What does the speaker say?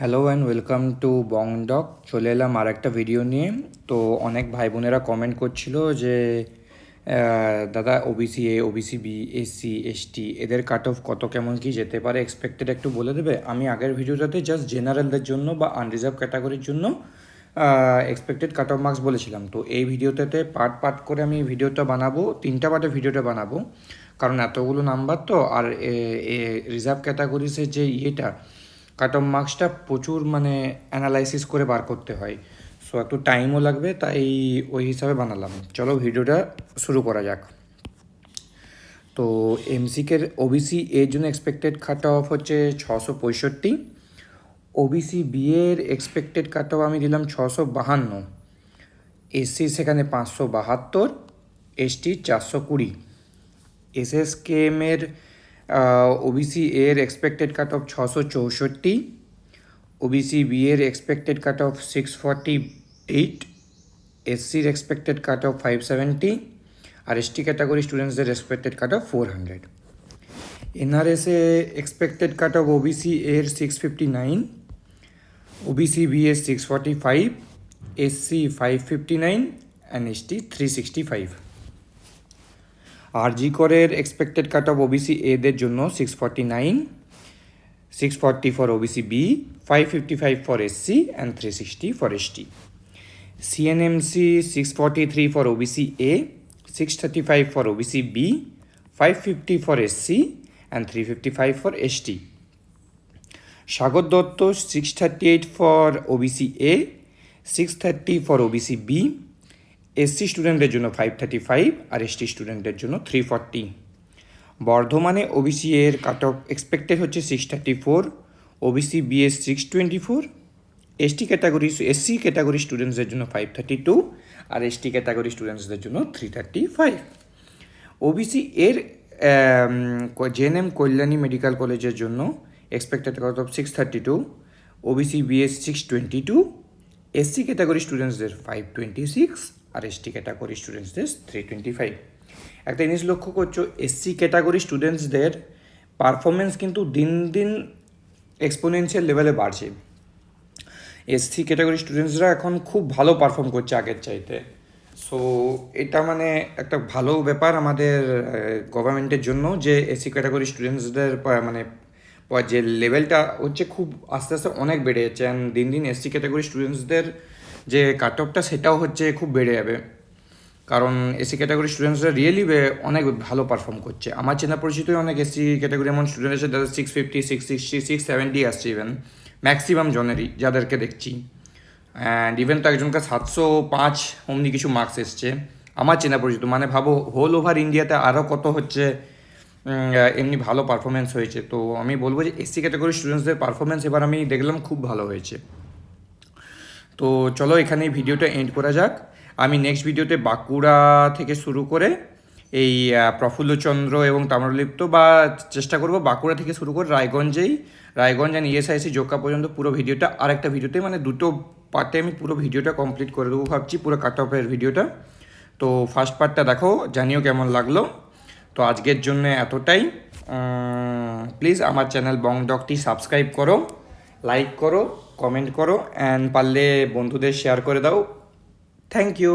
Hello and welcome to Bongdoc. চলে এলাম আর একটা ভিডিও নিয়ে। তো অনেক ভাই বোনেরা কমেন্ট করছিল যে দাদা OBC A, OBC B, SC, ST এদের কাট অফ কত কেমন কি যেতে পারে এক্সপেক্টেড একটু বলে দেবে। আমি আগের ভিডিওটাতে জাস্ট জেনারেলদের জন্য বা আনরিজার্ভ ক্যাটাগরির জন্য এক্সপেক্টেড কাট অফ মার্কস বলেছিলাম। তো এই ভিডিওটাতে পার্ট পার্ট করে আমি ভিডিওটা বানাবো, 3টা পার্টে ভিডিওটা বানাবো, কারণ এতগুলো নাম্বার তো। আর রিজার্ভ ক্যাটাগরিসের যে কাট অফ মার্কসটা প্রচুর অ্যানালাইসিস করে বার করতে হয়, সো একটু টাইমও লাগবে, তাই ওই হিসাবে বানালাম। চলো ভিডিওটা শুরু করা যাক। তো এমসিকের ওবিসি এর জন্য এক্সপেক্টেড কাট অফ হচ্ছে 665, ওবিসি বি এর এক্সপেক্টেড কাট অফ আমি দিলাম 652, এসসি সেখানে 572, এসটি 420, এসএসকেএম এর ওবিসি এর expected cut off 664, OBC B এর এক্সপেক্টেড কাট অফ 648, এসসির এক্সপেক্টেড কাট অফ 570, আর এসটি ক্যাটাগরি স্টুডেন্টসদের এক্সপেক্টেড কাট অফ 400। এনআরএসে এক্সপেক্টেড কাট অফ ওবিসি এর 659, ওবিসি বি এর 645, এসসি 559 অ্যান্ড এসটি 365। আরজি করের এক্সপেক্টেড কাট অফ ওবিসি এদের জন্য 649, 640 for OBC B, 555 for SC and 360 for ST. CNMC 643 for OBC A, 635 for OBC B, 550 for SC and 355 for ST. Sagar Dotto 638 for OBC A, 630 for OBC B, SC স্টুডেন্টদের জন্য 535 আর ST স্টুডেন্টদের জন্য 340। বর্ধমানে OBC এর cut off expected হচ্ছে 634, OBC B এর 624, SC category স্টুডেন্টসদের জন্য 532 আর ST category স্টুডেন্টসদের জন্য 335। ওবিসি এর জেএনএম কল্যাণী মেডিকেল কলেজের জন্য expected cut off 632, OBC B এর 622, এসসি ক্যাটাগরি স্টুডেন্টসদের 526 আর এসটি ক্যাটাগরি স্টুডেন্টসদের 325। একটা জিনিস লক্ষ্য করছো, এসসি ক্যাটাগরি স্টুডেন্টসদের পারফরমেন্স কিন্তু দিন দিন এক্সপোনেনশিয়াল লেভেলে বাড়ছে। এসসি ক্যাটাগরি স্টুডেন্টসরা এখন খুব ভালো পারফর্ম করছে আগের চাইতে। সো এটা একটা ভালো ব্যাপার আমাদের গভর্নমেন্টের জন্য, যে এসসি ক্যাটাগরি স্টুডেন্টসদের যে লেভেলটা হচ্ছে খুব আস্তে আস্তে অনেক বেড়ে যাচ্ছে। অ্যান্ড দিন দিন এসসি ক্যাটাগরি স্টুডেন্টসদের যে কাট অফটা সেটাও হচ্ছে খুব বেড়ে যাবে, কারণ এসসি ক্যাটাগরি স্টুডেন্টসরা রিয়েলি অনেক ভালো পারফর্ম করছে। আমার চেনা পরিচিতই অনেক এসসি ক্যাটাগরি এমন স্টুডেন্ট আছে যাদের 650, 660, 670 আসছে, ইভেন ম্যাক্সিমাম জনেরই যাদেরকে দেখছি। অ্যান্ড ইভেন তো একজনকে 705 অমনি কিছু মার্কস এসছে আমার চেনা পরিচিত। ভাবো হোল ওভার ইন্ডিয়াতে আরও কত হচ্ছে এমনি ভালো পারফরমেন্স হয়েছে। তো আমি বলবো যে এসসি ক্যাটাগরি স্টুডেন্টসদের পারফরমেন্স এবার আমি দেখলাম খুব ভালো হয়েছে। তো চলো এখানেই ভিডিওটা এন্ড করা যাক। আমি নেক্সট ভিডিওতে বাঁকুড়া থেকে শুরু করে এই প্রফুল্লচন্দ্র এবং তাম্রলিপ্ত, বা চেষ্টা করব বাঁকুড়া থেকে শুরু করে রায়গঞ্জ অ্যান্ড ইএসআইসি জোকা পর্যন্ত পুরো ভিডিওটা আরেকটা ভিডিওতে, দুটো পার্টে আমি পুরো ভিডিওটা কমপ্লিট করে দেবো ভাবছি, পুরো কাট অফের ভিডিওটা। তো ফার্স্ট পার্টটা দেখো, জানিও কেমন লাগলো। তো আজকের জন্য এতটাই। প্লিজ আমার চ্যানেল বংডকটি সাবস্ক্রাইব করো, লাইক করো, কমেন্ট করো, অ্যান্ড পারলে বন্ধুদের শেয়ার করে দাও। Thank you.